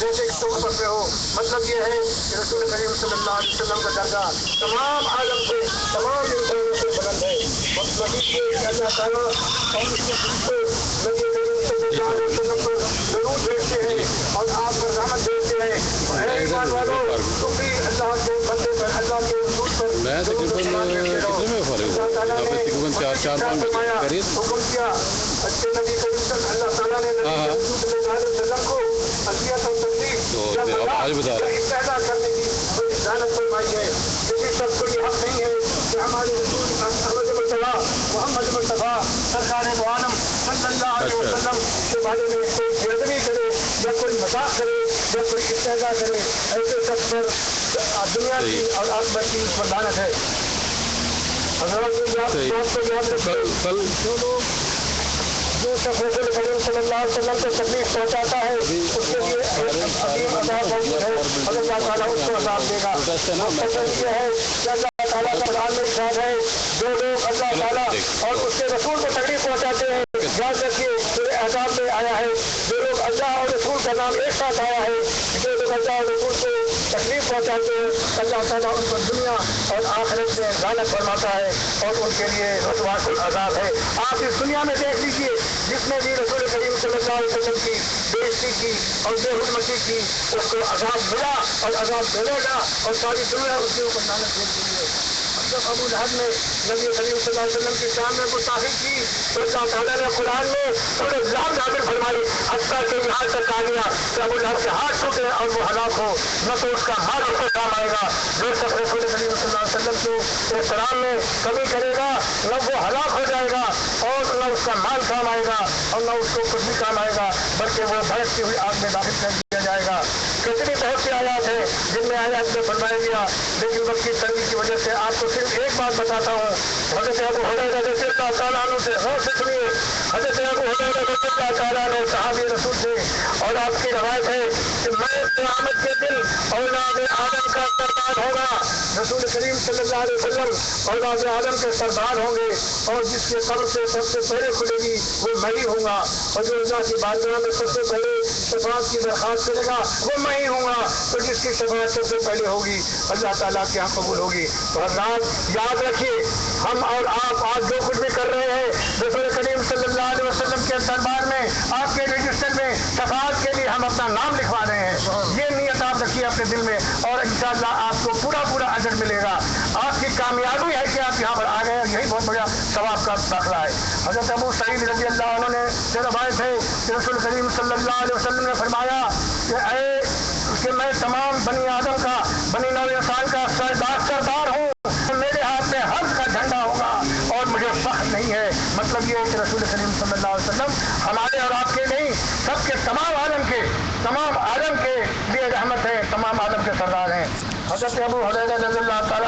جیسے کہ تم پر ہو. مطلب یہ ہے کہ رسول کریم صلی اللہ علیہ وسلم کا درجہ تمام عالم سے تمام انسانوں سے بلند ہے. مطلب یہ کہ اللہ تعالیٰ اور اس کے نبی کریم صلی اللہ علیہ وسلم پر درود بھیجتے ہیں اور آپ پر رحمت بھیجتے ہیں. اے ایمان والو تم بھی اللہ کے بندے پر اللہ کے رسول پر میں تقریباً کتنے میں فارغ ہوں؟ یہاں پہ تقریباً 4-5 قریب حکم کیا اچھے نبی کریم صلی اللہ تعالیٰ نے نبی کریم صلی اللہ علیہ وسلم کو اذیت اور تکلیف تو آج بتا رہے ہیں پیدا کرنے کی اجازت فرمائی ہے. کسی شخص کو یہ حق نہیں ہے کہ ہمارے رسول محمد مصطفیٰ سرکار دو عالم صلی اللہ علیہ وسلم کے بارے میں کوئی بے ادبی کرے یا کوئی مذاق کرے یا کوئی استہزاء کرے. ایسے شخص پر دنیا کی اور آخرت کی اس پر لعنت ہے. جو شخص رسول کریم صلی اللہ علیہ وسلم کو تکلیف پہنچاتا ہے اس کے لیے عظیم عذاب موجود ہے اور اللہ تعالیٰ اس کو عذاب دے گا. مقصد یہ ہے کہ اللہ تعالیٰ کا قرآن میں ارشاد ہے جو لوگ اللہ تعالیٰ اور اس کے رسول کو تکلیف پہنچاتے ہیں یاد رکھیے پورے عذاب میں آیا ہے. جو لوگ اللہ اور رسول کا نام ایک ساتھ آیا ہے جو لوگ اللہ اور رسول کو تکلیف پہنچاتے ہیں اللہ تعالیٰ ان کو دنیا اور آخرت میں لعنت فرماتا ہے اور ان کے لیے رسوا عذاب ہے. آپ اس دنیا میں دیکھ لیجیے جس نے بھی رسول کریم صلی اللہ علیہ وسلم کی بےعزتی کی اور بے حرمتی کی اس کو عذاب ملا اور عذاب ملے گا اور ساری دنیا اس کے اوپر لعنت بھیج رہی ہے. جب ابو لہب نے نبی کریم صلی اللہ علیہ وسلم کی شان میں گستاخی کی تو اللہ تعالیٰ نے قرآن میں پورے لام نازل فرمائی حتیٰ کہ یہاں تک آ گیا کہ ابو لہب کے ہاتھ ٹوٹے اور وہ ہلاک ہو نہ تو اس کا مال اس کو کام آئے گا. جو شخص رسول کریم صلی اللہ علیہ وسلم کے احترام میں کمی کرے گا نہ وہ ہلاک ہو جائے گا اور نہ اس کا مال کام آئے گا اور نہ اس کو کچھ بھی کام آئے گا بلکہ وہ بھڑکتی ہوئی آگ میں داخل کر دیا جائے گا. کتنی بہت سی آیات ہیں جن میں آیات میں فرمایا گیا لیکن وقت کی تنگی کی وجہ سے آپ کو صرف ایک بات بتاتا ہوں. حضرت ابو ہریرہ رضی اللہ تعالیٰ عنہ سے غور سے سنیے. حضرت ابو ہریرہ رضی اللہ تعالیٰ عنہ صحابی رسول تھے اور آپ کی روایت ہے کہ میں قیامت کے دن اولاد آدم کا سردار ہوگا. رسول کریم صلی اللہ علیہ وسلم اولاد آدم کے سردار ہوں گے اور جس کے قبر سے سب سے پہلے کھلے گی وہ میں ہی ہوں گا اور جو اللہ کی بارگاہ میں سب سے پہلے شفاعت کی درخواست کرے گا وہ میں ہی ہوں گا تو جس کی شفاعت سب سے پہلے ہوگی اللہ تعالیٰ کے یہاں قبول ہوگی. تو حضرات یاد رکھیے ہم اور آپ آج جو کچھ بھی کر رہے ہیں رسول کریم صلی اللہ علیہ وسلم کے دربار میں آپ کے رجسٹر میں شفاعت کے لیے ہم اپنا نام لکھوا رہے ہیں. یہ نیت آپ رکھیے اپنے دل میں اور انشاءاللہ آپ کو پورا پورا اجر ملے گا. آپ کی کامیابی ہے کہ آپ یہاں پر آ گئے یہی بہت بڑا ثواب کا داخلہ ہے. حضرت ابو سعید رضی اللہ عنہ نے روایت ہے کہ رسول کریم صلی اللہ علیہ وسلم نے فرمایا کہ میں تمام بنی آدم کا بنی نوع انسان کا سردار ہوں. میرے ہاتھ میں حج کا جھنڈا ہوگا اور مجھے فخر نہیں ہے. مطلب یہ ہے کہ رسول کریم صلی اللہ علیہ وسلم ہمارے اور آپ کے نہیں سب کے تمام عالم کے لیے رحمت ہے تمام عالم کے سردار ہیں. حضرت ابو ہریرہ رضی اللہ تعالیٰ